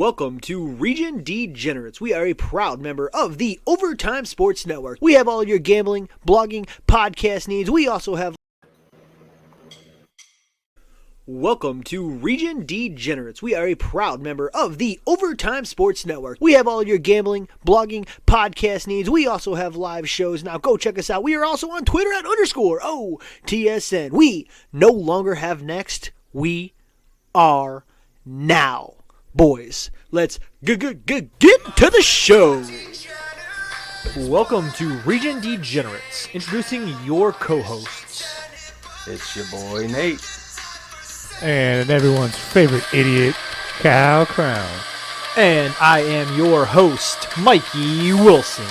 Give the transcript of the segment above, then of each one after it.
Welcome to Region Degenerates. We are a proud member of the Overtime Sports Network. We have all your gambling, blogging, podcast needs. We also have... Welcome to Region Degenerates. We are a proud member of the Overtime Sports Network. We have all your gambling, blogging, podcast needs. We also have live shows. Now go check us out. We are also on Twitter at _OTSN. We no longer have next. We are now. Boys, let's get to the show. Welcome to Region Degenerates. Introducing your co-hosts. It's your boy Nate. And everyone's favorite idiot, Kyle Crown. And I am your host, Mikey Wilson.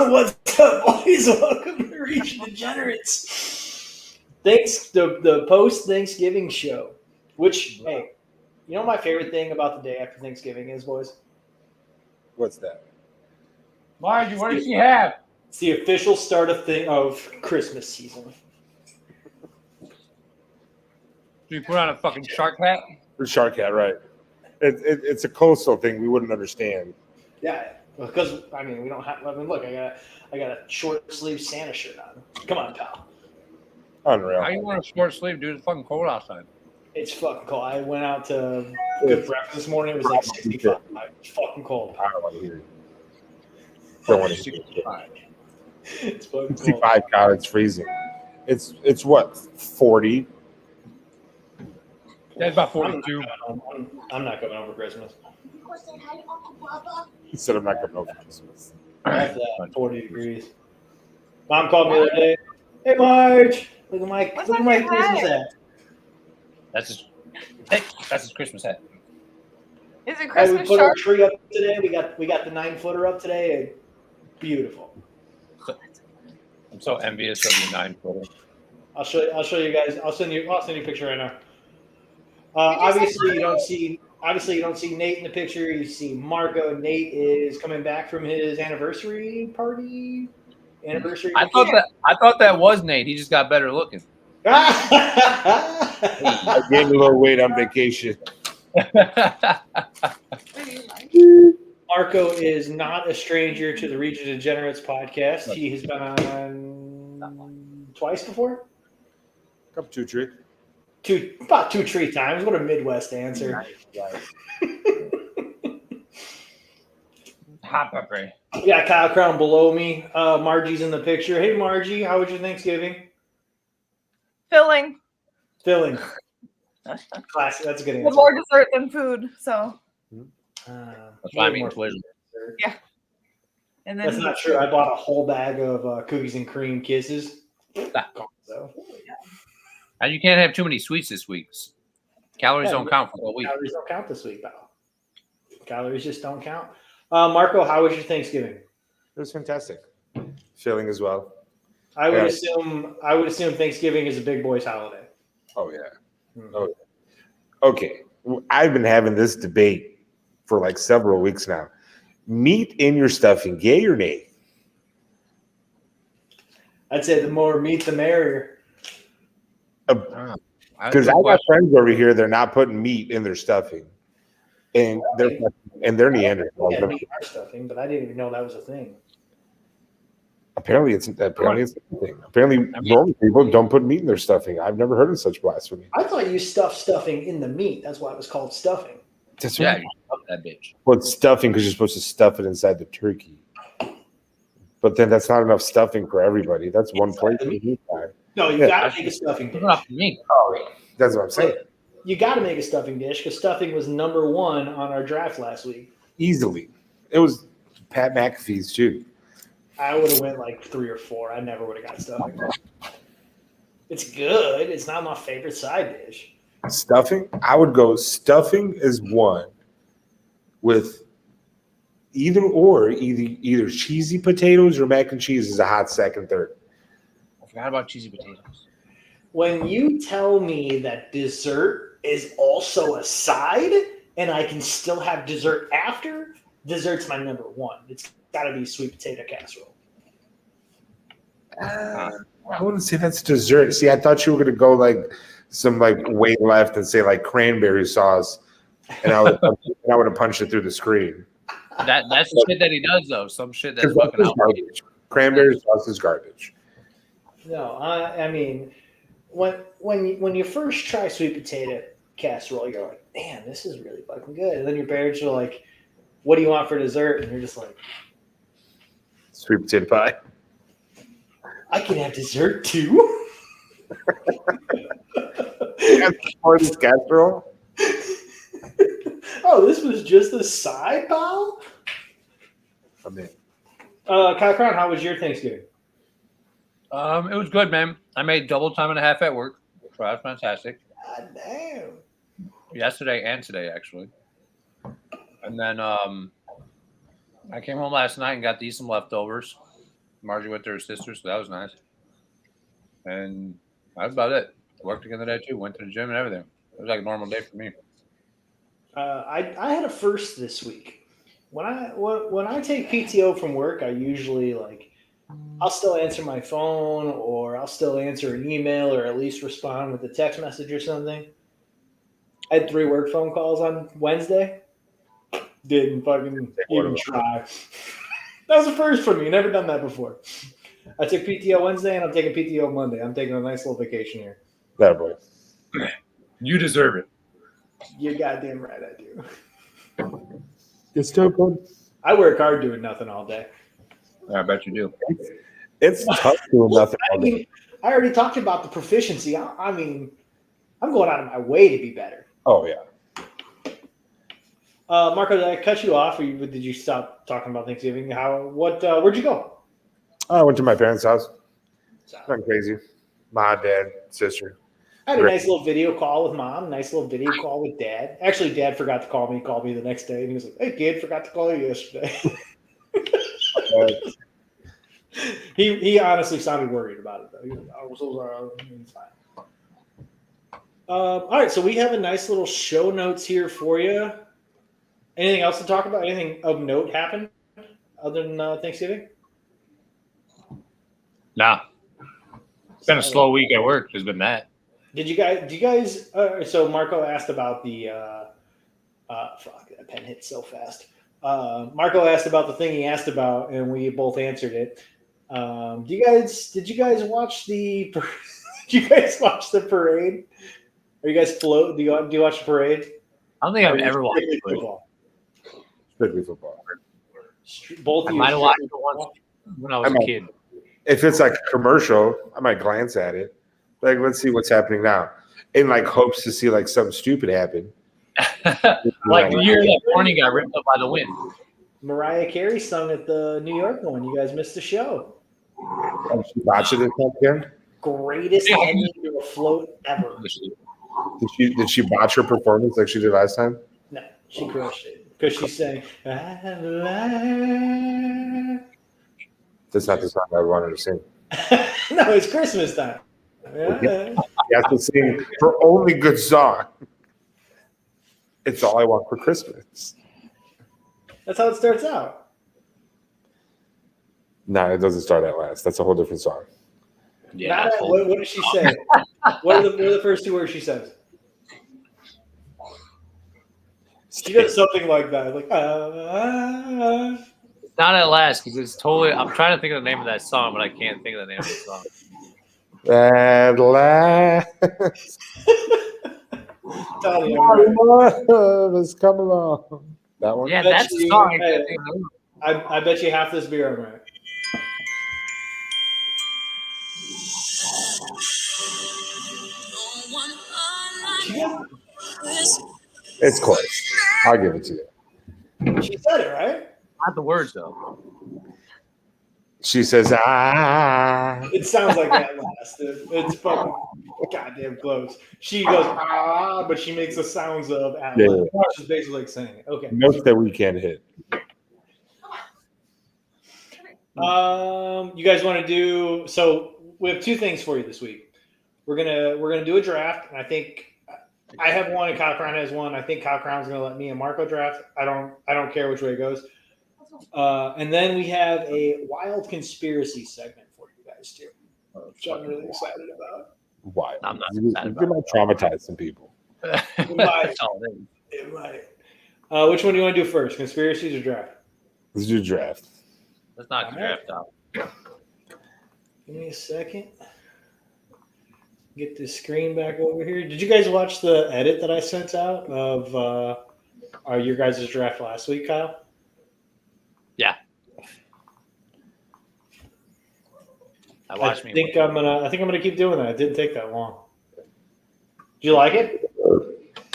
What's up, boys? Welcome to Region Degenerates. Thanks, the post-Thanksgiving show. Which, hey, you know what my favorite thing about the day after Thanksgiving is, boys? What's that? Margie, what does she have? It's the official start of Christmas season. Do you put on a fucking shark hat? The shark hat, right? It's a coastal thing we wouldn't understand. Yeah, because we don't have. Look, I got a short sleeve Santa shirt on. Come on, pal. Unreal. How you want a short sleeve, dude? It's fucking cold outside. It's fucking cold. I went out to get breakfast this morning. It was like 65. It's fucking cold. I don't want to hear it. Don't want to hear it. It's fucking cold. 65, God, it's freezing. It's what, 40? That's about 42. I'm not coming over Christmas. He said I'm not coming over Christmas. After that, 40 degrees. Mom called me the other day. Hey, Marge, look at my Christmas hat. That's his Christmas hat. Is it Hey, we Christmas put our shark? tree up today. We got the 9-footer up today. Beautiful. I'm so envious of your 9-footer. I'll show you guys. I'll send you a picture right now. Obviously you don't see Nate in the picture. You see Marko. Nate is coming back from his anniversary party. I thought that was Nate. He just got better looking. I gained a little weight on vacation. Marko is not a stranger to the Region Degenerates podcast. He has been on twice before. Cup 2 tree. About 2-3 times. What a Midwest answer. Hot pepper. We got Kyle Crown below me. Margie's in the picture. Hey, Margie, how was your Thanksgiving? Filling. Classic. That's a good With answer. more dessert than food, so That's why I mean Twizzlers. yeah. And then That's not true. I bought a whole bag of cookies and cream kisses. So, And you can't have too many sweets this week. Calories don't count for the whole week. calories don't count this week, pal. Calories just don't count. Marko, how was your Thanksgiving? It was fantastic. Feeling as well. I would assume Thanksgiving is a big boy's holiday. Oh, yeah. Oh, yeah. Okay. I've been having this debate for like several weeks now. Meat in your stuffing, yay or nay? I'd say the more meat, the merrier. Because I got friends over here, they're not putting meat in their stuffing. And they're Neanderthals. Yeah, meat in our stuffing, but I didn't even know that was a thing. Apparently it's a thing. Apparently normal people don't put meat in their stuffing. I've never heard of such blasphemy. I thought you stuffed stuffing in the meat. That's why it was called stuffing. That's Yeah, right. you love that bitch. Well, it's stuffing because you're supposed to stuff it inside the turkey. But then that's not enough stuffing for everybody. That's one plate. No, you got to make a stuffing dish. Not for me. Oh, that's what I'm saying. You got to make a stuffing dish because stuffing was number 1 on our draft last week. Easily. It was Pat McAfee's too. I would have went like 3 or 4. I never would have got stuffing. It's good. It's not my favorite side dish. Stuffing? I would go stuffing is 1 with either cheesy potatoes or mac and cheese is a hot second, third. I forgot about cheesy potatoes. When you tell me that dessert is also a side and I can still have dessert after, dessert's my number 1. It's got to be sweet potato casserole. I wouldn't say that's dessert. See, I thought you were gonna go like some like way left and say like cranberry sauce, and I would have punched it through the screen. That's the shit that he does though. Some shit that's Because fucking that's garbage. Cranberry sauce is garbage. No, I mean, when you first try sweet potato casserole, you're like, man, this is really fucking good. And then your parents are like, what do you want for dessert? And you're just like, Sweet potato pie. I can have dessert too. Or this casserole. Oh, this was just a side, pal. I mean, Kyle Crown, how was your Thanksgiving? It was good, man. I made double time and a half at work, so that's fantastic. God damn. Yesterday and today, actually. And then I came home last night and got to eat some leftovers. Margie went to her sister, so that was nice. And that's about it. Worked again today too. Went to the gym and everything. It was like a normal day for me. I had a first this week. When I take PTO from work, I usually I'll still answer my phone, or I'll still answer an email, or at least respond with a text message or something. I had 3 work phone calls on Wednesday. Didn't fucking even try. That was the first for me. Never done that before. I took PTO Wednesday, and I'm taking PTO Monday. I'm taking a nice little vacation here. that boy. You deserve it. You're goddamn right, I do. It's still good. I work hard doing nothing all day. I bet you do. It's tough doing nothing. I mean, I already talked about the proficiency. I mean, I'm going out of my way to be better. Oh yeah. Marko, did I cut you off, or did you stop talking about Thanksgiving? Where'd you go? I went to my parents' house. Nothing crazy. Mom, dad, sister. I had a nice little video call with mom, nice little video call with dad. Actually, dad forgot to call me. He called me the next day, and he was like, "Hey, kid, forgot to call you yesterday." He honestly sounded worried about it, though. He was like, "Oh, so sorry. It's fine." All right, so we have a nice little show notes here for you. Anything else to talk about? Anything of note happen other than Thanksgiving? Nah. It's been a slow week at work. There's been that. Do you guys? So Marko asked about the. Fuck, that pen hit so fast. Marko asked about the thing he asked about, and we both answered it. Did you guys watch the? Did you guys watch the parade? Are you guys float? Do you watch the parade? I don't think I've ever watched it. Football. Strictly football. Both I of you might have watched strictly it once football? when I was a kid. If it's like a commercial, I might glance at it. Like, let's see what's happening now. In like hopes to see like something stupid happen. Like the year that Barney got ripped up by the wind. Mariah Carey sung at the New York one. You guys missed the show. She watch it this time again? Greatest ending to a float ever. Did she botch her performance like she did last time? No, she crushed it because she sang. That's not the song I wanted to sing. No, it's Christmas time. Yeah. You have to sing her only good song. It's all I want for Christmas. That's how it starts out. No, it doesn't start at last. That's a whole different song. Yeah. What does she say? what are the first 2 words she says? She does something like that, like Not at last, because it's totally. I'm trying to think of the name of that song, but I can't think of the name of the song. At last, Tell you, love has come along. That one? Yeah, Bet that's the you- song. I can't think of the name. I bet you half this beer I'm right. It's close. I'll give it to you. She said it right. Not the words though. She says, ah. It sounds like that last. It's fucking goddamn close. She goes but she makes the sounds of at Yeah. last. She's basically like saying it. Okay. Notes that we can't hit. You guys want to do? So we have 2 things for you this week. We're gonna do a draft, and I think I have one, and Kyle Crown has one. I think Kyle Crown's gonna let me and Marko draft. I don't care which way it goes. And then we have a wild conspiracy segment for you guys too. which I'm really excited about. Why? I'm not You excited about might traumatize some people. That's all it is. It might. Which one do you want to do first? Conspiracies or draft? Let's do draft. Let's knock the All right. draft out. Give me a second. Get this screen back over here. Did you guys watch the edit that I sent out of your guys' draft last week, Kyle? Yeah. I think I'm gonna keep doing that. It didn't take that long. Do you like it?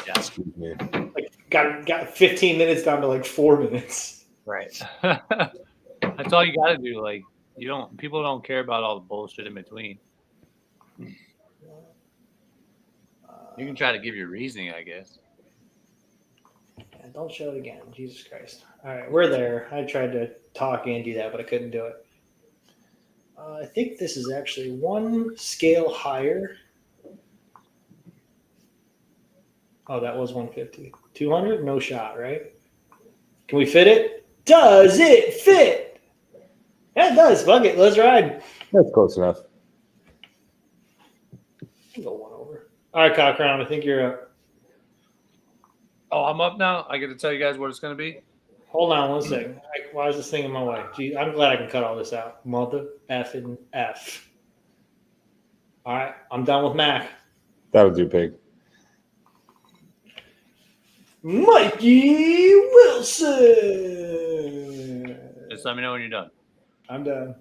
Yeah. Excuse me. Like got 15 minutes down to like 4 minutes. Right. That's all you got to do. Like people don't care about all the bullshit in between. You can try to give your reasoning, I guess. Yeah, don't show it again. Jesus Christ. All right, we're there. I tried to talk and do that, but I couldn't do it. I think this is actually one scale higher. Oh, that was 150. 200? No shot, right? Can we fit it? Does it fit? Yeah, it does. Fuck it. Let's ride. That's close enough. Go one over. All right, Kyle Crown, I think you're up. Oh, I'm up now. I get to tell you guys what it's going to be. Hold on one second. Why is this thing in my way? Gee, I'm glad I can cut all this out. Mother effing F. All right, I'm done with Mac. That'll do, Pig. Mikey Wilson. Just let me know when you're done. I'm done.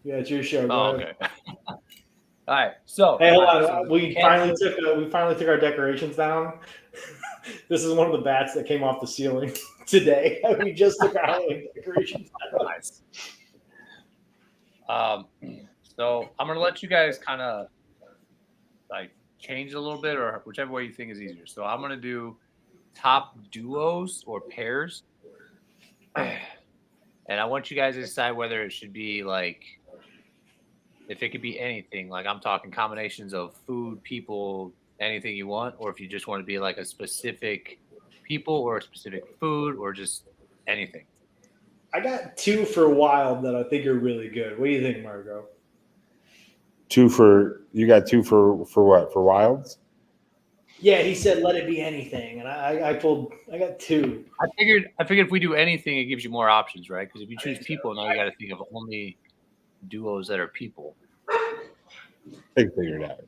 Yeah, it's your show. Go Oh, ahead. okay. All right. So, Hey, hold all right, on. so We finally took our decorations down. This is one of the bats that came off the ceiling today. We just took our Halloween decorations down. Nice. So I'm gonna let you guys kind of like change a little bit, or whichever way you think is easier. So I'm gonna do top duos or pairs, and I want you guys to decide whether it should be like, if it could be anything. Like I'm talking combinations of food, people, anything you want, or if you just want to be like a specific people or a specific food or just anything. I got two for wild that I think are really good. What do you think, Marko? You got two for what? For wilds? Yeah, he said let it be anything, and I got two. I figured if we do anything, it gives you more options, right? Because if you choose people, now you got to think of only duos that are people. They can figure it out.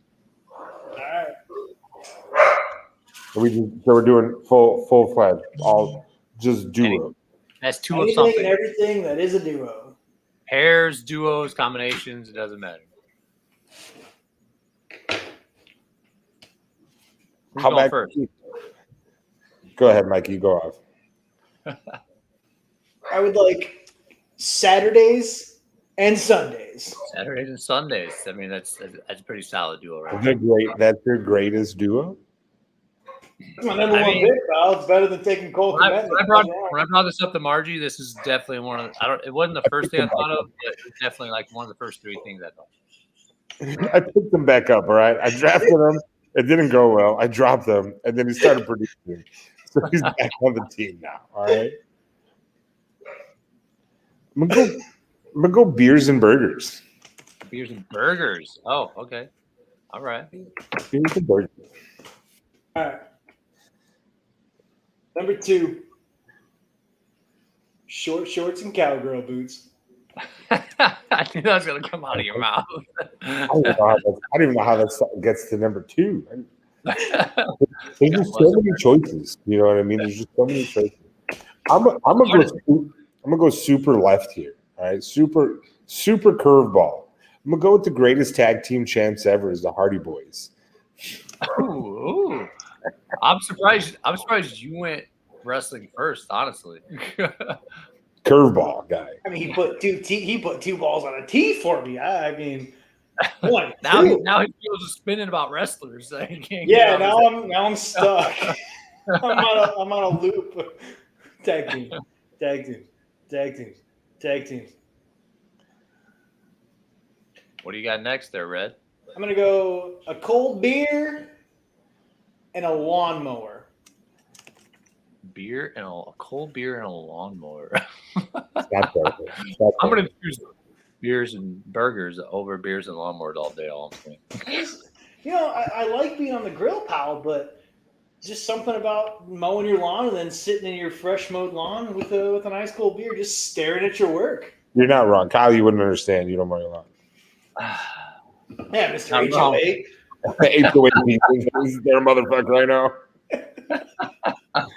All right. So we're doing full fledged, all just duo. That's two of Anything something. and everything that is a duo. Pairs, duos, combinations, it doesn't matter. Who's How going about first? Go ahead, Mikey. You go off. I would like Saturdays and Sundays. Saturdays and Sundays. I mean, that's a pretty solid duo, right? That's your greatest duo. That's my number one pick, pal. It's better than taking Cole When Kmet. I brought this up to Margie, this is definitely one of the, it wasn't the first thing I thought of, but it's definitely like one of the first three things I thought. I picked them back up. All right, I drafted them. It didn't go well. I dropped them, and then he started producing. So he's back on the team now. All right. I'm gonna go beers and burgers. Beers and burgers. Oh, okay. All right. Beers and burgers. All right. Number two, short shorts and cowgirl boots. I think that was gonna come out of your mouth. I don't even know how that gets to number two. There's just so many choices. You know what I mean? There's just so many choices. I'm gonna go super left here. All right, super curveball. I'm gonna go with the greatest tag team champs ever, is the Hardy Boys. Ooh. I'm surprised you went wrestling first, honestly. Curveball guy. I mean, he put two balls on a tee for me. I mean, one, now two. he feels spinning about wrestlers. So he can't Yeah, get out of now I'm stuck. I'm on a loop. Tag teams. What do you got next there, Red? I'm gonna go a cold beer and a lawnmower. Beer and a cold beer and a lawnmower. Stop that. I'm gonna choose beers and burgers over beers and lawnmowers all day. All I'm saying. You know, I like being on the grill, pal, but just something about mowing your lawn and then sitting in your fresh mowed lawn with an ice cold beer, just staring at your work. You're not wrong, Kyle. You wouldn't understand. You don't mow your lawn. Yeah, Mr. I'm wrong. HOA. HOA people, they're a motherfucker right now. I'm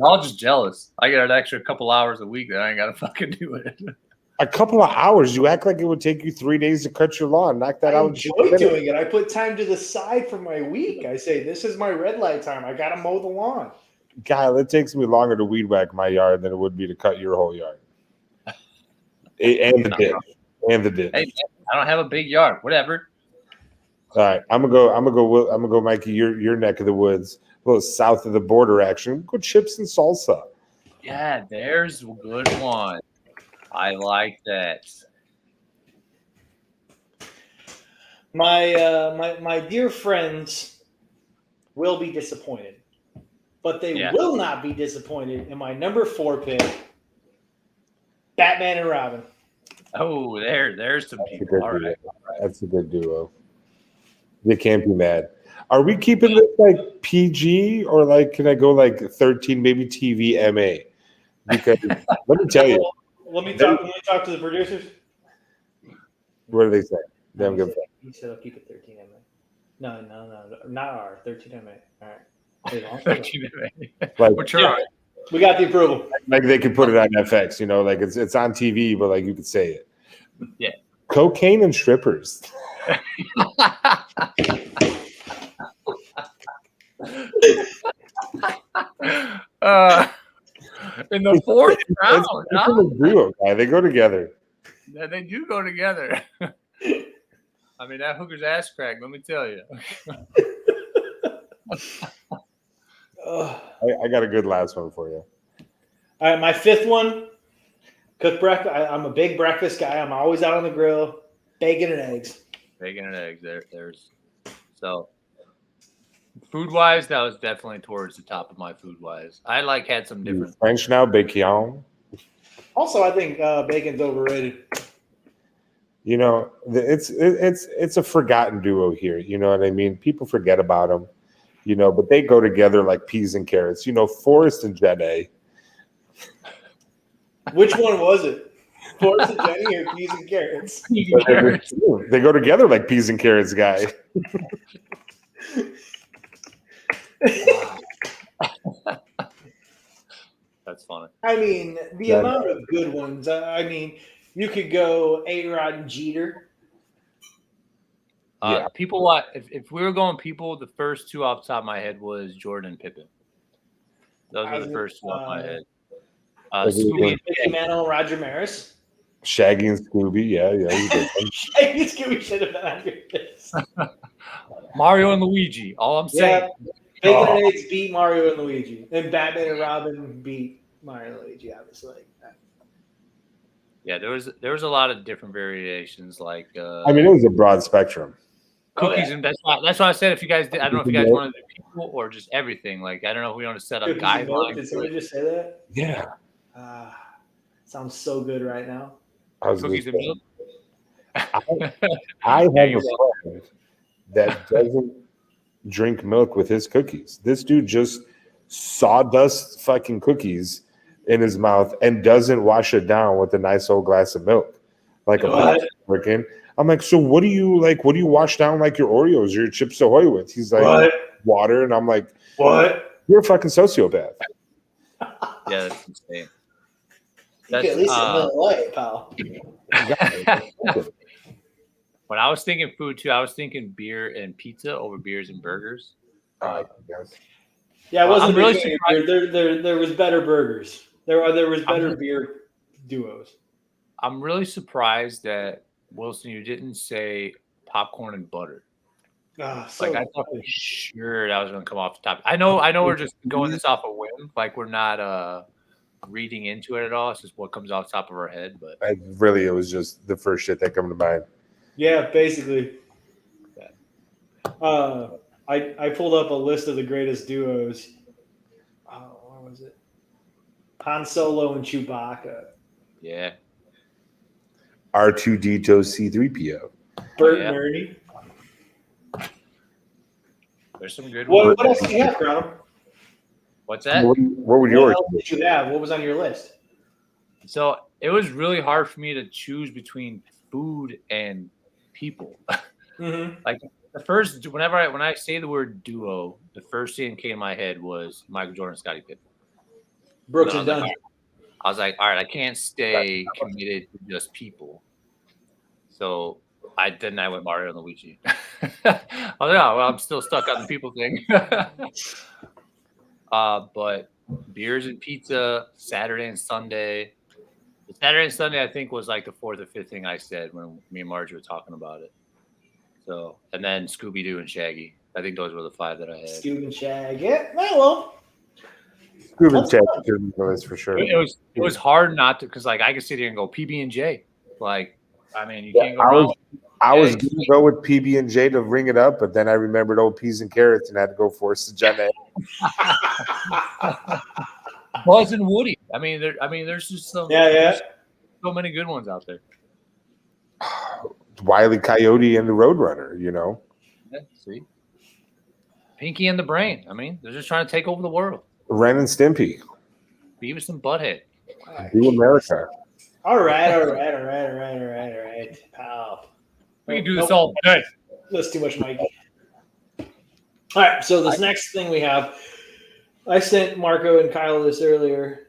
all just jealous. I get an extra couple hours a week that I ain't gotta fucking do it. A couple of hours. You act like it would take you 3 days to cut your lawn. Knock that I out. enjoy doing it. I put time to the side for my week. I say, this is my red light time. I got to mow the lawn. Kyle, it takes me longer to weed whack my yard than it would be to cut your whole yard. And the ditch. And the ditch. Hey, I don't have a big yard. Whatever. All right, I'm gonna go, Mikey. Your neck of the woods, a little south of the border action. Go chips and salsa. Yeah, there's a good one. I like that. My dear friends will be disappointed, but they will not be disappointed in my number 4 pick, Batman and Robin. Oh, there's some people. All right. That's a good duo. They can't be mad. Are we keeping this like PG or like can I go like 13, maybe TV MA? Because let me tell you. Let me talk to the producers. What do they say? Damn good. He said I'll keep it 13 MA. No, not R. 13 MA. All right. 13 Like, What's your right? We got the approval. Like they could put it on FX, like it's on TV, but like you could say it. Yeah. Cocaine and strippers. In the fourth round, it's a duo, guy. They go together. Yeah, they do go together. I mean, that hooker's ass crack, let me tell you. I got a good last one for you. All right, my 5th one, cook breakfast. I'm a big breakfast guy. I'm always out on the grill. Bacon and eggs. Bacon and eggs. There's so food wise, that was definitely towards the top of my food wise. I had some different French now, bacon. Also, I think bacon's overrated. It's a forgotten duo here. You know what I mean? People forget about them. But they go together like peas and carrots. Forrest and Jenny. Which one was it? Forrest and Jenny or peas and carrots? They go together like peas and carrots, guy. That's funny. I mean, the amount of good ones. I mean, you could go A-Rod and Jeter. People, if we were going people, the first 2 off the top of my head was Jordan and Pippen. Those were the first 2 off my head. Scooby, Mickey Mantle, and Roger Maris. Shaggy and Scooby, yeah. Shaggy and Scooby should have been on your list. Mario and Luigi. All I'm saying. Bacon and eggs beat Mario and Luigi, and Batman and Robin beat Mario and Luigi. Obviously. Yeah, there was a lot of different variations. Like, it was a broad spectrum. Cookies and that's why I said if you guys did, I don't know if you guys wanted to do people or just everything. Like, I don't know if we want to set up guidelines. Did somebody just say that? Yeah. Sounds so good right now. Cookies and milk. I have a friend that doesn't drink milk with his cookies. This dude just sawdust fucking cookies in his mouth and doesn't wash it down with a nice old glass of milk, like a American. I'm like, so what do you wash down like your Oreos or your Chips Ahoy with? He's like, what? Water, and I'm like, what? You're a fucking sociopath. Yeah, that's insane. You can at least admit light, pal. When I was thinking food too, I was thinking beer and pizza over beers and burgers. Yeah, I wasn't really surprised. There was better burgers. There was better beer duos. I'm really surprised that Wilson, you didn't say popcorn and butter. I thought for sure that was going to come off the top. I know we're just going this off a whim. Like we're not reading into it at all. It's just what comes off the top of our head. But it was just the first shit that come to mind. Yeah, basically. I pulled up a list of the greatest duos. What was it? Han Solo and Chewbacca. Yeah. R2D2 C3PO. Bert Yeah. and Ernie. There's some good What, ones. what else do you have, Ground? What's that? What were What yours? else did you have? What was on your list? So it was really hard for me to choose between food and people. Mm-hmm. Like the first, when I say the word duo, the first thing that came to my head was Michael Jordan, and Scottie Pippen. Brooks And and then Dunn. I was like, all right, I can't stay committed to just people. So I went Mario and Luigi. Oh yeah, well I'm still stuck on the people thing. But beers and pizza, Saturday and Sunday. The Saturday and Sunday, I think, was like the fourth or fifth thing I said when me and Margie were talking about it. So, and then Scooby Doo and Shaggy. I think those were the 5 that I had. Scoob and Shag. Yeah, well. Scuba That's check fun. on the list for sure. It was hard not to, because like I could sit here and go PB and J. Like, I mean, you Yeah, can't go wrong. I was with going to go with PB and J to ring it up, but then I remembered old peas and carrots and had to go for Sajana. Buzz and Woody. I mean, there's just some. Yeah. There's so many good ones out there. Wile E. Coyote and the Roadrunner, you know. Yeah, see, Pinky and the Brain. I mean, they're just trying to take over the world. Ren and Stimpy. Beavis and Butthead. Do America. All right, pal. We can do this all day. That's too much, Mike. All right, so this next thing we have, I sent Marco and Kyle this earlier,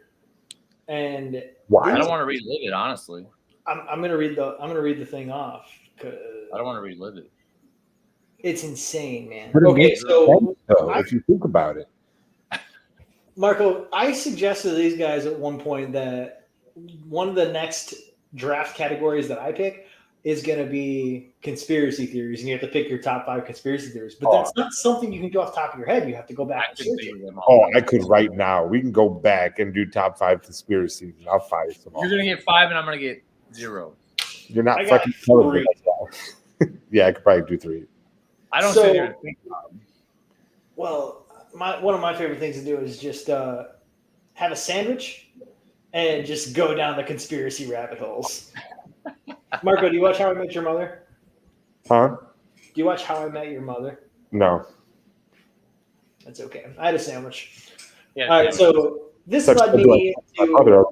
and Why? I don't want to relive it, honestly. I'm gonna read the thing off because I don't want to relive it. it's insane, man. But it Okay, makes so sense, though, if you think about it. Marco, I suggested to these guys at one point that one of the next draft categories that I pick is going to be conspiracy theories, and you have to pick your top 5 conspiracy theories. But that's not something you can do off the top of your head. You have to go back I and could search think it. of them all. Oh, I could right now. We can go back and do top 5 conspiracies. I'll fire some off. You're gonna get 5, and I'm gonna get 0. You're not I got fucking 3. telling me. Yeah, I could probably do 3. I don't So- sit here and think about them. Well, one of my favorite things to do is just have a sandwich and just go down the conspiracy rabbit holes. Marco, do you watch How I Met Your Mother? Huh? Do you watch How I Met Your Mother? No. That's okay. I had a sandwich. Yeah, All right, so this Such led a me good to mother.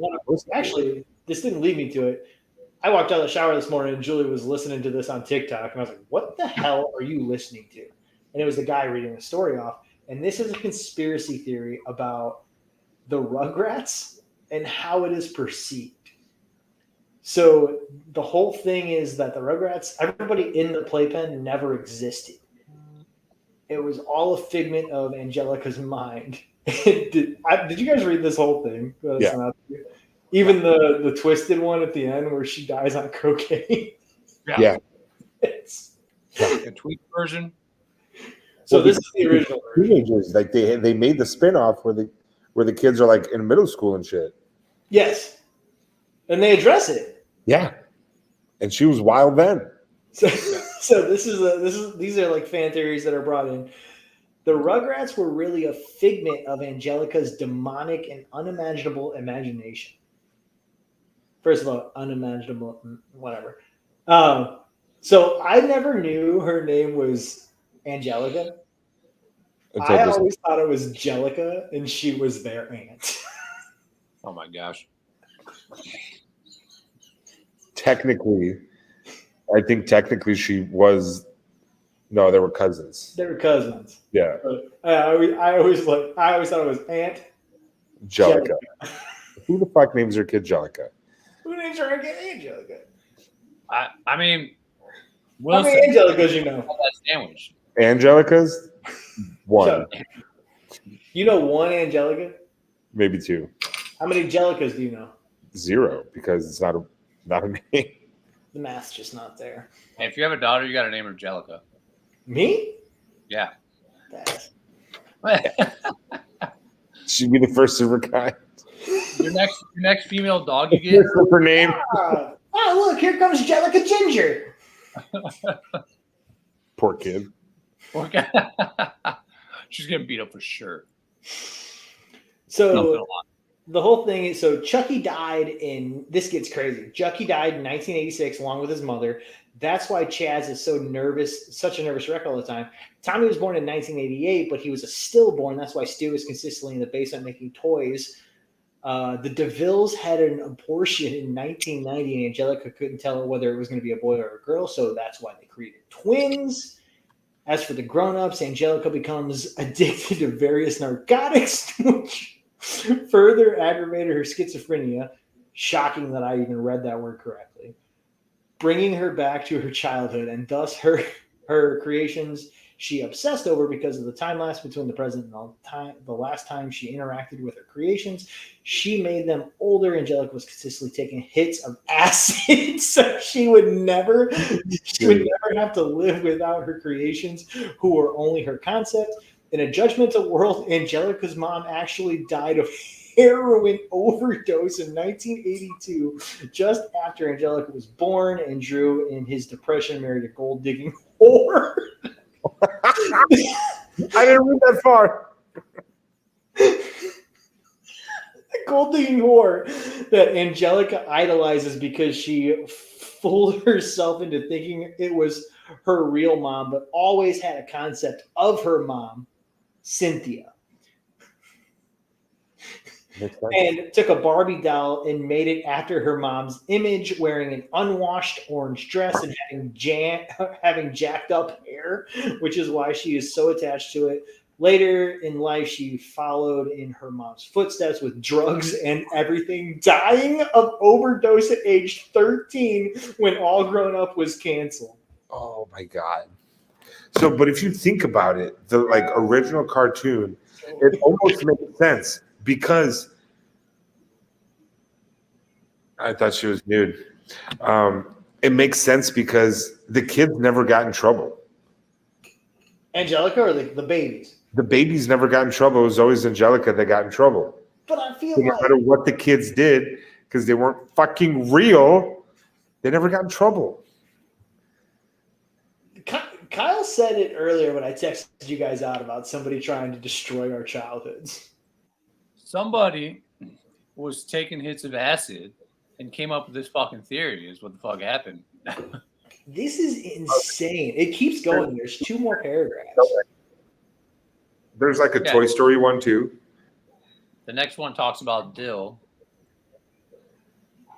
actually, this didn't lead me to it. I walked out of the shower this morning and Julie was listening to this on TikTok, and I was like, "What the hell are you listening to?" And it was the guy reading the story off, and this is a conspiracy theory about the Rugrats and how it is perceived. So the whole thing is that the Rugrats, everybody in the playpen never existed. It was all a figment of Angelica's mind. Did you guys read this whole thing? Yeah. Even the twisted one at the end where she dies on cocaine. Yeah. The tweet version. So this is the original version. Teenagers, like they made the spinoff where the kids are like in middle school and shit. Yes. And they address it. Yeah. And she was wild then. So these are like fan theories that are brought in. The Rugrats were really a figment of Angelica's demonic and unimaginable imagination. First of all, unimaginable, whatever. So I never knew her name was Angelica. I always thought it was Jellica, and she was their aunt. Oh my gosh. Technically, I think technically she was. No, they were cousins. They were cousins. Yeah, But I always thought it was Aunt Jellica. Who the fuck names their kid Jellica? Who names her Aunt Angelica? I mean, How Wilson many Angelicas you know? had that sandwich. Angelica's one, So, you know one Angelica? maybe 2, How many Jellicas do you know? 0 because it's not a name. The math's just not there. And if you have a daughter, you got to name her Jellica. Me? Yeah. She'd be the first of her kind. Your next female dog you get. What's her name? Oh, look, here comes Jellica Ginger. Poor kid. She's getting beat up for sure. So Nothing a lot. the whole thing is, so Chucky died this gets crazy. Chucky died in 1986 along with his mother. That's why Chaz is so nervous, such a nervous wreck all the time. Tommy was born in 1988, but he was a stillborn. That's why Stu is consistently in the basement making toys. The DeVilles had an abortion in 1990, and Angelica couldn't tell whether it was going to be a boy or a girl, so that's why they created twins. As for the grown-ups, Angelica becomes addicted to various narcotics, which further aggravated her schizophrenia. Shocking that I even read that word correctly. Bringing her back to her childhood, and thus her creations she obsessed over because of the time lapse between the present and the last time she interacted with her creations. She made them older. Angelica was consistently taking hits of acid, so she would never have to live without her creations, who were only her concept. In a judgmental world, Angelica's mom actually died of heroin overdose in 1982, just after Angelica was born, and Drew, in his depression, married a gold-digging whore. I didn't read that far. A gold-digging whore that Angelica idolizes because she fooled herself into thinking it was her real mom, but always had a concept of her mom, Cynthia. And took a Barbie doll and made it after her mom's image, wearing an unwashed orange dress and having jacked up hair, which is why she is so attached to it. Later in life, she followed in her mom's footsteps with drugs and everything, dying of overdose at age 13 when All Grown Up was canceled. Oh my God. So, but if you think about it, the original cartoon, it almost makes sense because I thought she was nude. It makes sense because the kids never got in trouble. Angelica or the babies? The babies never got in trouble. It was always Angelica that got in trouble. But I feel So no matter what the kids did, because they weren't fucking real, they never got in trouble. Kyle said it earlier when I texted you guys out about somebody trying to destroy our childhoods. Somebody was taking hits of acid and came up with this fucking theory is what the fuck happened. This is insane. It keeps going. There's 2 more paragraphs. There's a Toy Story one too. The next one talks about Dill.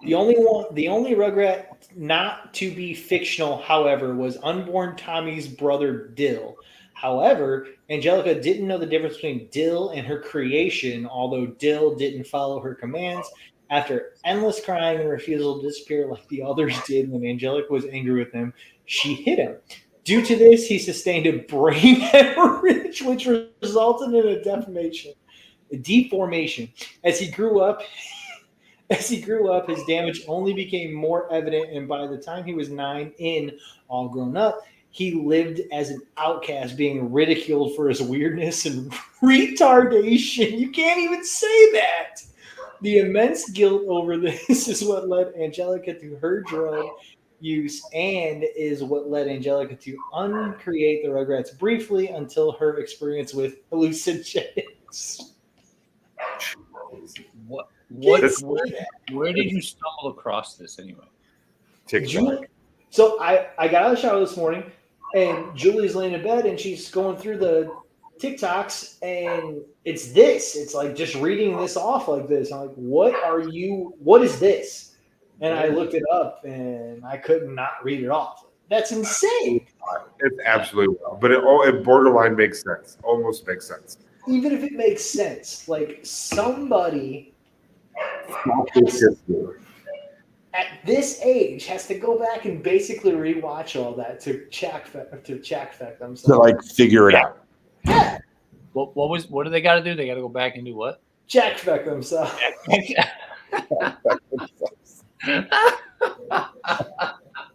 The only Rugrat not to be fictional, however, was unborn Tommy's brother Dill. However, Angelica didn't know the difference between Dill and her creation, although Dill didn't follow her commands. After endless crying and refusal to disappear like the others did when Angelica was angry with him, she hit him. Due to this, he sustained a brain hemorrhage, which resulted in a deformation. As he grew up, his damage only became more evident, and by the time he was 9 in All Grown Up, he lived as an outcast, being ridiculed for his weirdness and retardation. You can't even say that. The immense guilt over this is what led Angelica to her drug use and is what led Angelica to uncreate the Rugrats briefly until her experience with hallucinogens. Where did you stumble across this anyway? TikTok. So I got out of the shower this morning, and Julie's laying in bed, and she's going through the TikToks, and it's this. It's like just reading this off like this. I'm like, what is this? And I looked it up, and I could not read it off. That's insane. It's absolutely well, but it borderline makes sense. Almost makes sense. Even if it makes sense, like somebody at this age has to go back and basically rewatch all that to check themselves. To figure it out. Yeah. What do they got to do? They got to go back and do what? Check themselves.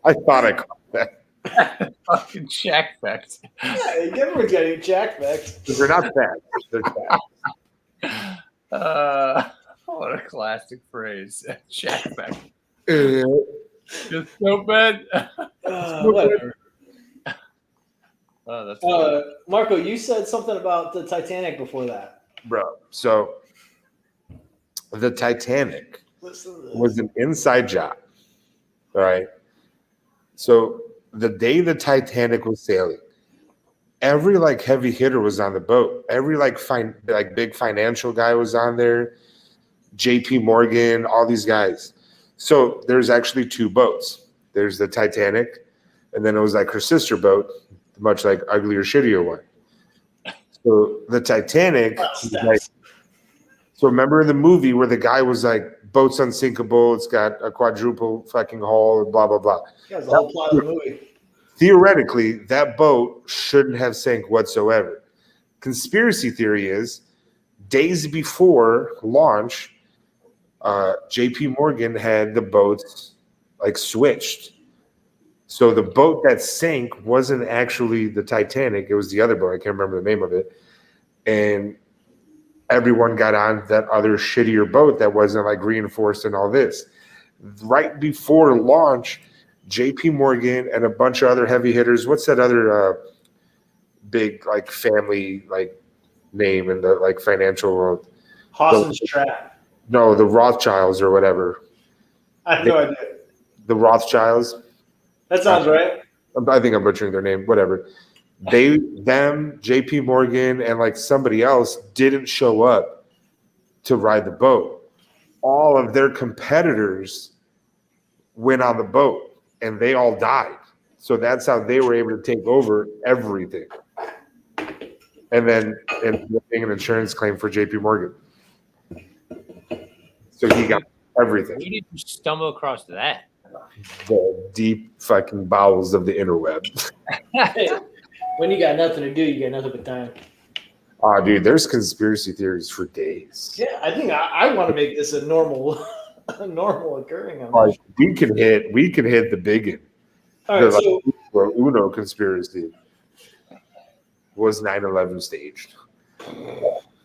I thought I caught that. Fucking check facts. Yeah, everyone's got to check facts. They're not bad. They're bad. What a classic phrase. Check fact. Just so bad. Whatever. Oh, that's Marko, you said something about the Titanic before that. Bro, so the Titanic Listen to this. was an inside job. All right. So the day the Titanic was sailing, every like heavy hitter was on the boat. Every like big financial guy was on there. JP Morgan, all these guys. So there's actually two boats. There's the Titanic, and then it was like her sister boat, the much like uglier, shittier one. So the Titanic was like, so remember in the movie where the guy was like, boat's unsinkable, it's got a quadruple fucking hull, and blah, blah, blah. Yeah, it's the whole plot of the movie. Theoretically, that boat shouldn't have sank whatsoever. Conspiracy theory is days before launch, JP Morgan had the boats like switched. So the boat that sank wasn't actually the Titanic, it was the other boat. I can't remember the name of it. And everyone got on that other shittier boat that wasn't like reinforced and all this. Right before launch, JP Morgan and a bunch of other heavy hitters. What's that other big like family like name in the like financial world? Hawson's Trap. No, the Rothschilds or whatever. I have no idea. The Rothschilds. That sounds right. I think I'm butchering their name. Whatever. Them, JP Morgan, and like somebody else didn't show up to ride the boat. All of their competitors went on the boat and they all died. So that's how they were able to take over everything. And then being an insurance claim for JP Morgan. So he got everything. Where did you stumble across that? The deep fucking bowels of the interweb. When you got nothing to do, you got nothing but time. Oh, dude, there's conspiracy theories for days. Yeah, I think I want to make this a normal occurring. Like, we can hit the big one. All right, so Uno conspiracy was 9/11 staged.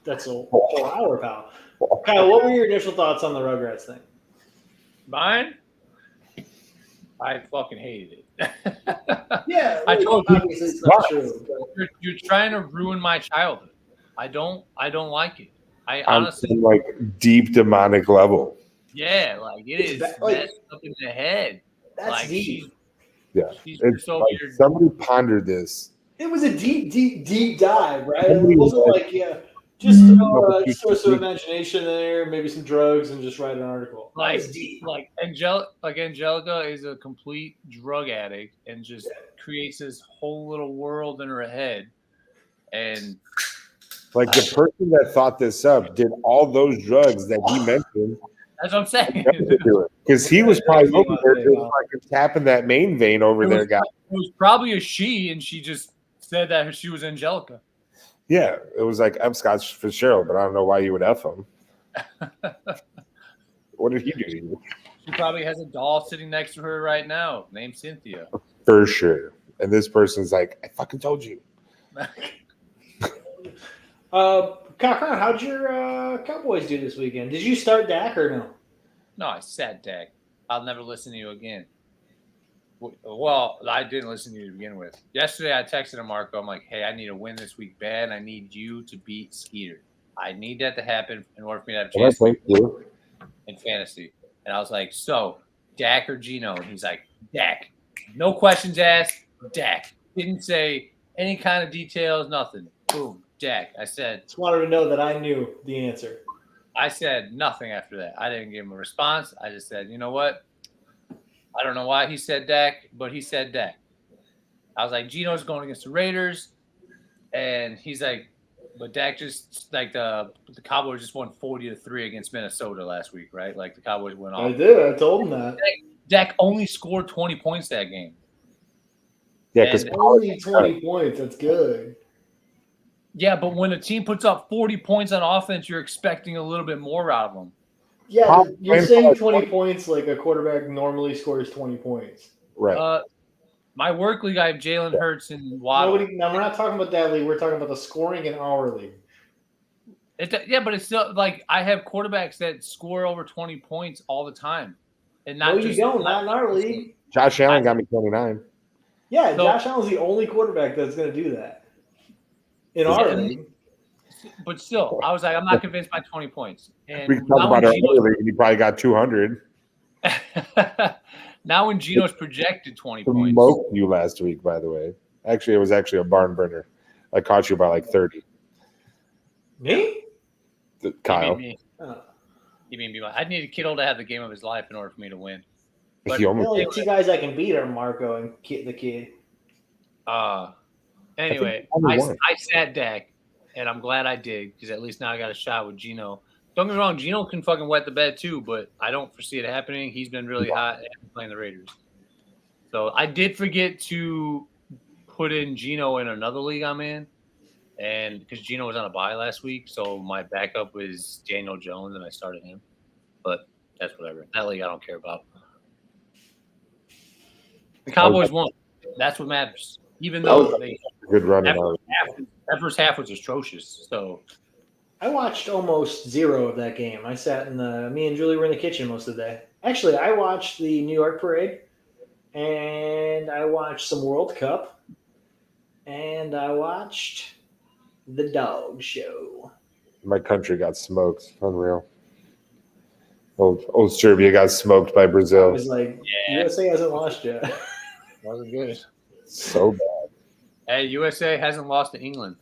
that's a whole hour, pal. Kyle, what were your initial thoughts on the Rugrats thing? Mine? I fucking hated it. Yeah, I told you, obviously it's not true. But you're trying to ruin my childhood. I don't like it. I On honestly, some, like deep demonic level. yeah, like it is messed up in the head. that's Like deep. Yeah. she's It's so like weird. somebody pondered this. It was a deep dive, right? It Somebody wasn't was- like just throw some imagination there, maybe some drugs, and just write an article. That Like, was deep. Angelica is a complete drug addict and just creates this whole little world in her head. And Like the person that thought this up did all those drugs that he mentioned. that's what I'm saying. Because he was probably over there just fucking tapping that main vein over there, guy. It was probably a she, and she just said that she was Angelica. Yeah, it was like I'm Scott Fitzgerald, but I don't know why you would F him. What did he do to you? She probably has a doll sitting next to her right now named Cynthia. For sure. And this person's like, I fucking told you. Cochran, how'd your Cowboys do this weekend? Did you start Dak or no? No, I said, Dak, I'll never listen to you again. Well, I didn't listen to you to begin with. Yesterday, I texted to Marko. I'm like, hey, I need a win this week bad. I need you to beat Skeeter. I need that to happen in order for me to have a chance in fantasy. And I was like, so, Dak or Geno? And he's like, Dak. No questions asked. Dak. Didn't say any kind of details, nothing. Boom, Dak. I said, Just wanted to know that I knew the answer. I said nothing after that. I didn't give him a response. I just said, you know what? I don't know why he said Dak, but he said Dak. I was like, Geno's going against the Raiders. And he's like, but Dak just, like, the Cowboys just won 40-3 against Minnesota last week, right? Like, the Cowboys went off. I did. I told him that. Dak only scored 20 points that game. Yeah, because And- Only 20 points. That's good. Yeah, but when a team puts up 40 points on offense, you're expecting a little bit more out of them. Yeah, you're saying 20 points like a quarterback normally scores 20 points. right. My work league, I have Jalen Hurts and Waddle. No, we're not talking about that league. We're talking about the scoring in our league. Yeah, but it's still like I have quarterbacks that score over 20 points all the time. And not No, you just don't. Not in our league. Josh Allen got me 29. Yeah, So- Josh Allen's the only quarterback that's going to do that in our league. But still, I was like, I'm not convinced by 20 points. And We can talk about it earlier, and he probably got 200. now when Gino's projected 20 points. Smoked you last week, by the way. Actually, it was actually a barn burner. I caught you by like 30. Me? Kyle. Me. Oh. You mean me? I needed Kittle to have the game of his life in order for me to win. But He The almost only two guys I can beat are Marko and the kid. Anyway, I sat Dak, and I'm glad I did because at least now I got a shot with Gino. Don't get me wrong, Gino can fucking wet the bed too, but I don't foresee it happening. He's been really hot and playing the Raiders. So I did forget to put in Gino in another league I'm in, and because Gino was on a bye last week, so my backup was Daniel Jones, and I started him. But that's whatever. That league I don't care about. The Cowboys won. That's what matters. Even though they good run. that first half was atrocious. So I watched almost zero of that game. I sat in me and Julie were in the kitchen most of the day. Actually, I watched the New York parade, and I watched some World Cup, and I watched the dog show. My country got smoked. Unreal. Old Serbia got smoked by I Brazil. was like, USA hasn't lost yet. wasn't good. So bad. Hey, USA hasn't lost to England.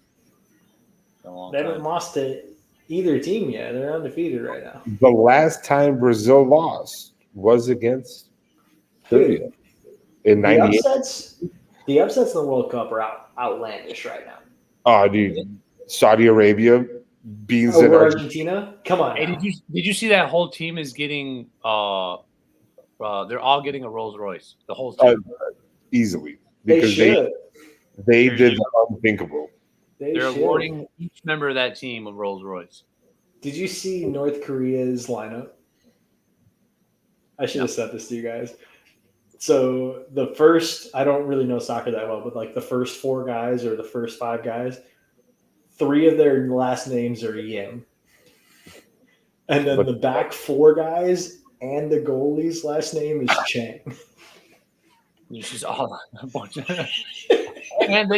They haven't lost to either team yet. They're undefeated right now. The last time Brazil lost was against Serbia in The '98. the upsets in the World Cup are outlandish right now. Oh, dude, Saudi Arabia beans in Over Argentina. Argentina? Come on. Hey, now. did you see that whole team is getting they're all getting a Rolls Royce. The whole team. Easily They because should. they did the unthinkable. They're should. awarding each member of that team a Rolls Royce. Did you see North Korea's lineup? I should have said this to you guys. So the first, I don't really know soccer that well, but like the first 4 guys or the first 5 guys, 3 of their last names are Yim. And then the back 4 guys and the goalie's last name is Chang. It's just all a bunch of and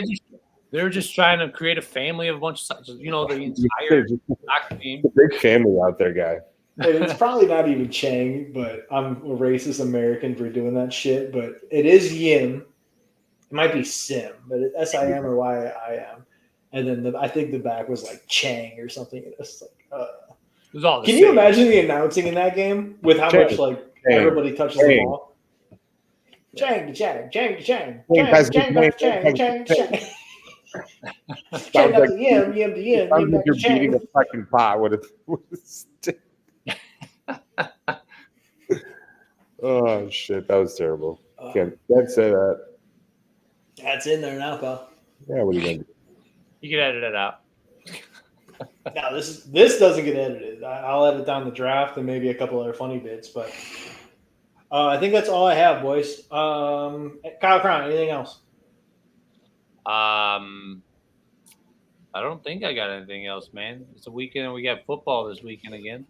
they're just trying to create a family of a bunch of the entire soccer team. The big family out there, guy. And it's probably not even Chang, but I'm a racist American for doing that shit. But it is Yim. It might be Sim, but S-I-M or Y-I-M. And then I think the back was like Chang or something. It's like, It was all the can same. you imagine the announcing in that game with how much like everybody touches the ball? Chang, Chang, Chang, Chang, Chang, Chang, Chang, Chang, Chang. Chang up to Yim, Yim to Yim, Sounds Yim like back you're to Chang. beating a fucking pot with a stick. Oh shit, that was terrible. Can't say that. That's in there now, pal. Yeah, what are you gonna do? You can edit it out. No, this doesn't get edited. I'll edit down the draft and maybe a couple other funny bits, but I think that's all I have, boys. Kyle Crown, anything else? I don't think I got anything else, man. It's a weekend and we got football this weekend again.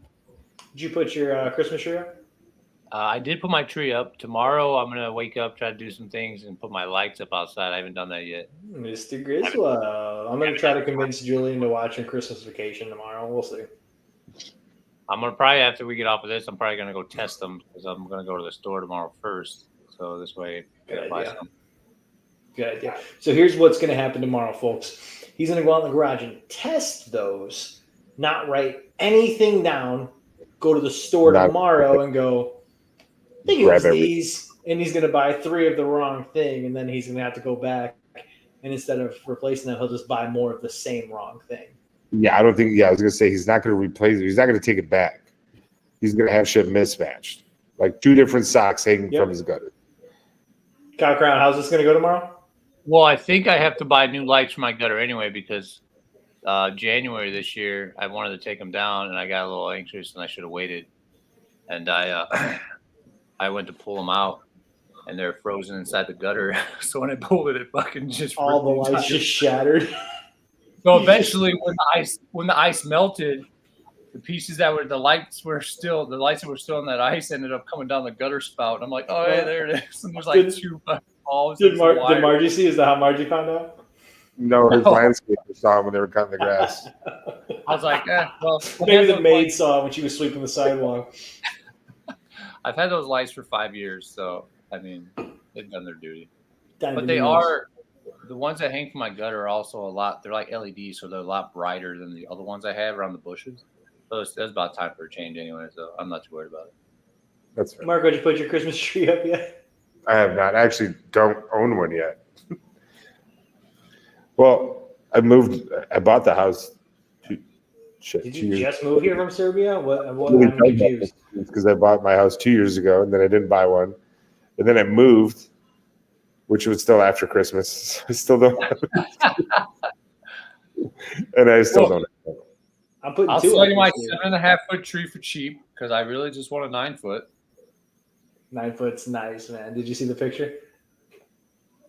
Did you put your Christmas tree up? I did put my tree up. Tomorrow I'm going to wake up, try to do some things, and put my lights up outside. I haven't done that yet. Mr. Griswold. I'm going to try to convince Julian to watch on Christmas Vacation tomorrow. We'll see. I'm going to probably, after we get off of this, I'm probably going to go test them because I'm going to go to the store tomorrow first. So this way I can buy some. Good idea. So here's what's going to happen tomorrow, folks. He's going to go out in the garage and test those, not write anything down, go to the store tomorrow and go, I think it was these, and he's going to buy 3 of the wrong thing, and then he's going to have to go back, and instead of replacing them, he'll just buy more of the same wrong thing. Yeah, I don't think. Yeah, I was gonna say he's not gonna replace it. He's not gonna take it back. He's gonna have shit mismatched, like 2 different socks hanging from his gutter. Kyle Crown, how's this going to go tomorrow? Well, I think I have to buy new lights for my gutter anyway because January this year I wanted to take them down, and I got a little anxious, and I should have waited. And I went to pull them out, and they're frozen inside the gutter. So when I pulled it, it fucking just all the lights just shattered. So eventually, when the ice melted, the pieces that were the lights that were still in that ice ended up coming down the gutter spout. And I'm like, oh yeah, there it is. And there's like 2 balls. Did Margie see? Is that how Margie found out? No, his landscaper saw him when they were cutting the grass. I was like, well, Maybe the maid saw it when she was sweeping the sidewalk. I've had those lights for 5 years, so I mean, they've done their duty. Time But to they move. are the ones that hang from my gut are also a lot. They're like LEDs, so they're a lot brighter than the other ones I have around the bushes. So it's about time for a change anyway. So I'm not too worried about it. That's fair. Marko, did you put your Christmas tree up yet? I have not. I actually don't own one yet. Well, I bought the house. Did you just move here from Serbia? I'm confused. Because I bought my house 2 years ago, and then I didn't buy one, and then I moved, which was still after Christmas. I still don't have it. And I still don't have it. I'm putting I'll two sell up you my this year. 7.5-foot tree for cheap because I really just want a 9-foot. 9 foot's nice, man. Did you see the picture?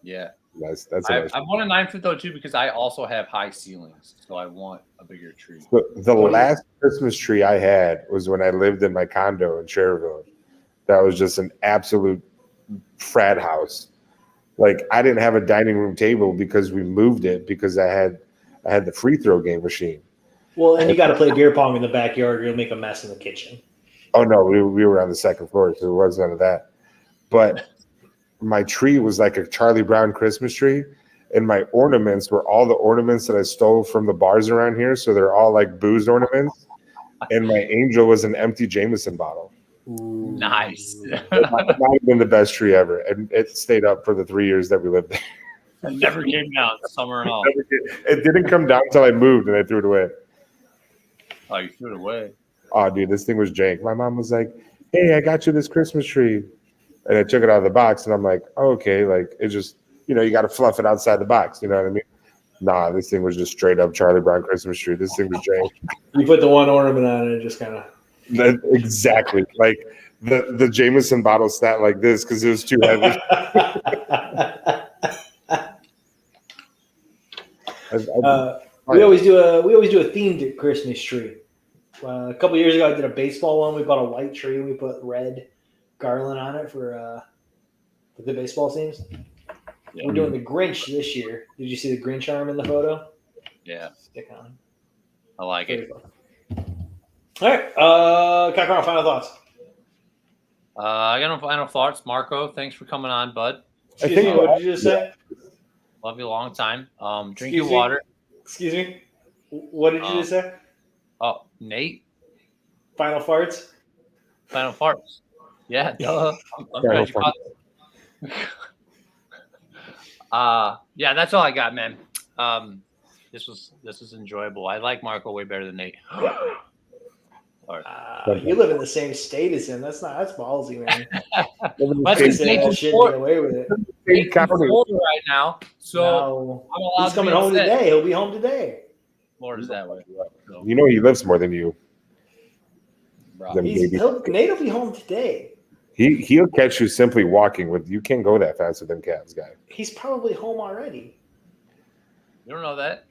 Yeah. That's a I nice. want a 9-foot though too because I also have high ceilings, so I want a bigger tree. The last Christmas tree I had was when I lived in my condo in Cherville. That was just an absolute frat house. Like I didn't have a dining room table because we moved it because I had the free throw game machine. Well, and you got to play beer pong in the backyard or you'll make a mess in the kitchen. Oh no, we were on the second floor, so there was none of that. But my tree was like a Charlie Brown Christmas tree, and my ornaments were all the ornaments that I stole from the bars around here. So they're all like booze ornaments. And my angel was an empty Jameson bottle. Ooh. Nice. It might have been the best tree ever, and it stayed up for the 3 years that we lived there. It never came down, summer and all. It didn't come down until I moved, and I threw it away. Oh, you threw it away. Oh, dude, this thing was jank. My mom was like, "Hey, I got you this Christmas tree," and I took it out of the box, and I'm like, oh, "Okay, like it just, you got to fluff it outside the box." You know what I mean? Nah, this thing was just straight up Charlie Brown Christmas tree. This thing was jank. You put the one ornament on it and just kind of. Exactly. Like the Jameson bottle sat like this because it was too heavy. We always do a themed Christmas tree. A couple years ago, I did a baseball one. We bought a white tree. We put red garland on it for the baseball teams. Yeah. We're doing the Grinch this year. Did you see the Grinch arm in the photo? Yeah, Stick on. I like it. All right, Kakarot, final thoughts. I got no final thoughts. Marko, thanks for coming on, bud. Excuse me, what did you just say? Love you a long time. Drink Excuse your me? water. Excuse me? What did you just say? Oh, Nate, Final farts? final farts. Yeah, duh. I'm glad you caught yeah, that's all I got, man. This was enjoyable. I like Marko way better than Nate. You live in the same state as him. That's ballsy, man. That's You his say Nate's that in shit and Florida. get away with it. Nate's in Florida right now, so No. I'm allowed He's to coming be home upset. today. He'll be home today. Florida's that way. So, You know he lives more than you. bro. Them babies. Nate will be home today. He'll catch you simply walking with. You can't go that fast with them cats, guy. He's probably home already. You don't know that?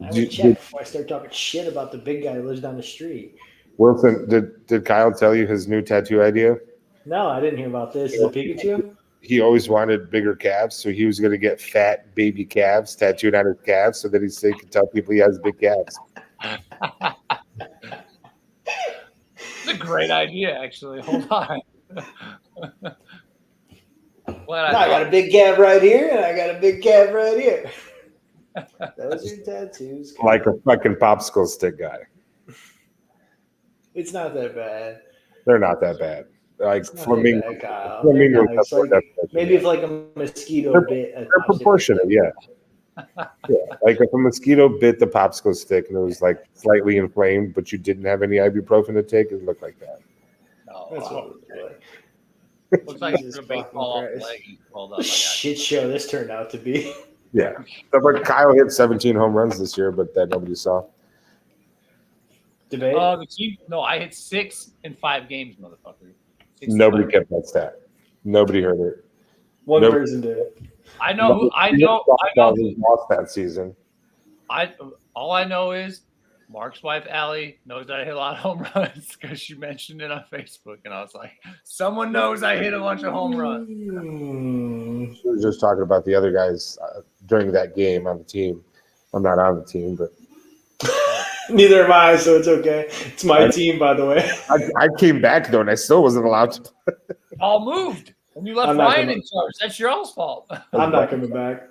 I will check before I start talking shit about the big guy who lives down the street. Wilson, did Kyle tell you his new tattoo idea? No, I didn't hear about this. Is it Pikachu? He always wanted bigger calves, so he was going to get fat baby calves tattooed on his calves so that he can tell people he has big calves. It's a great idea, actually. Hold on. I got a big calf right here, and I got a big calf right here. Those are tattoos. Like a fucking popsicle stick guy. It's not that bad. They're not that bad. Like It's not flamingo. that bad, Kyle. Flamingo. They're nice. Like, maybe if like a mosquito They're- bit. They're proportionate, yeah. Yeah, like if a mosquito bit the popsicle stick and it was like slightly inflamed, but you didn't have any ibuprofen to take, it looked like that. No, That's what it looks like. looks like Jesus it's a baseball off the fucking leg. Hold up, What a shit show this turned out to be. Yeah. So, but Kyle hit 17 home runs this year, but that nobody saw. Debate? The team. No, I hit 6 in 5 games, motherfucker. 6 in Nobody 5. kept that stat. Nobody heard it. One nope. person did it. I know. Who, I know. He lost that season. All I know is Mark's wife Allie knows that I hit a lot of home runs because she mentioned it on Facebook, and I was like, someone knows I hit a bunch of home runs. She was just talking about the other guys during that game on the team. I'm not on the team, but Neither am I, so it's okay. It's my team, by the way. I came back though, and I still wasn't allowed to. Paul moved, and you left I'm not Ryan gonna- in charge. That's your all's fault. I'm not coming back.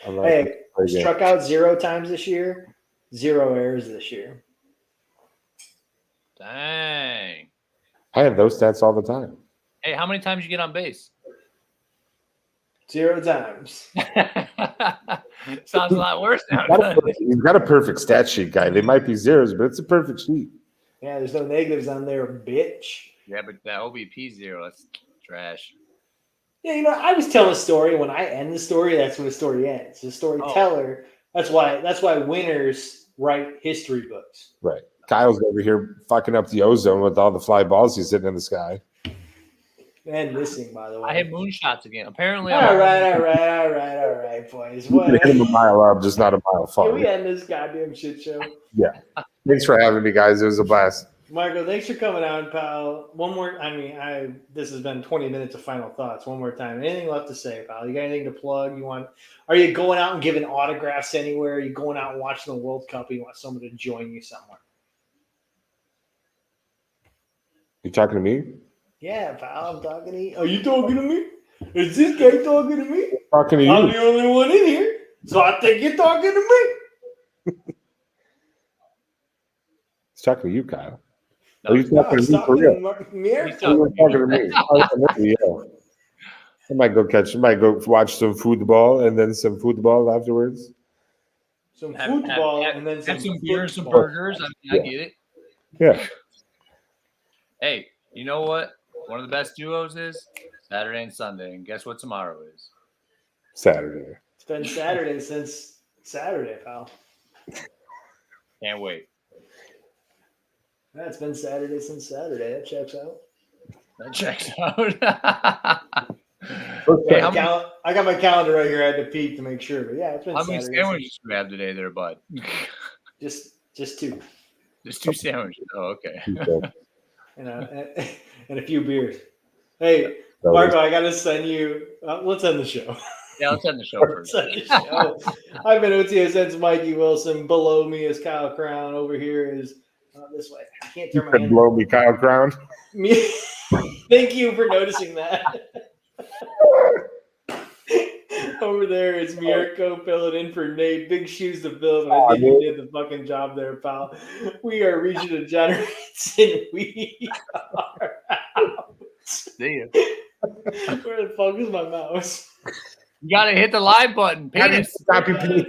I'm not Hey, gonna play again. struck out 0 times this year, 0 errors this year. Dang. I have those stats all the time. Hey, how many times you get on base? 0 times. Sounds a lot worse now. He's got a perfect stat sheet, guy. They might be zeros, but it's a perfect sheet. Yeah, there's no negatives on there, bitch. Yeah, but that OBP 0, that's trash. Yeah, you know, I was telling a story. When I end the story, that's when the story ends. The storyteller. That's why winners write history books. Right. Kyle's over here fucking up the ozone with all the fly balls he's hitting in the sky. And missing, by the way. I hit moonshots again. Apparently, all right, boys. You What? can hit him a mile up, just not a mile far. Can we end this goddamn shit show? Yeah. Thanks for having me, guys. It was a blast. Marko, thanks for coming on, pal. One more. This has been 20 minutes of final thoughts. One more time. Anything left to say, pal? You got anything to plug? Are you going out and giving autographs anywhere? Are you going out and watching the World Cup? Or you want someone to join you somewhere? You talking to me? Yeah, pal. I'm talking to you. Are you talking to me? Is this guy talking to me? Talking to I'm you. the only one in here, so I think you're talking to me. He's talking to you, Kyle. No, Are you talking to me for real? He's You're talking to me. Yeah. I might go watch some football and then some football afterwards. Some football and then have some beer and some football. burgers. I get it. Yeah. Hey, you know what? One of the best duos is Saturday and Sunday. And guess what tomorrow is? Saturday. It's been Saturday since Saturday, pal. Can't wait. Yeah, it's been Saturday since Saturday. That checks out. That checks out. Okay. I got my calendar right here. I had to peek to make sure, but yeah, it's been How many Saturday. sandwiches do we have today there, bud? Just 2, Just 2 sandwiches. Oh, okay. and a few beers. Hey, Marko, I gotta send you. Let's end the show. Yeah, let's end the show first. Let's end the show. I've been OTSN's Mikey Wilson. Below me is Kyle Crown. Over here is this way. I can't turn my hand. Blow me, Kyle Crown. Me. Thank you for noticing that. Over there is Marko filling in for Nate. Big shoes to fill, but I think you did the fucking job there, pal. We are Region Degenerates, and we are out. See ya. Where the fuck is my mouse? You gotta hit the live button. Stop Penis. you,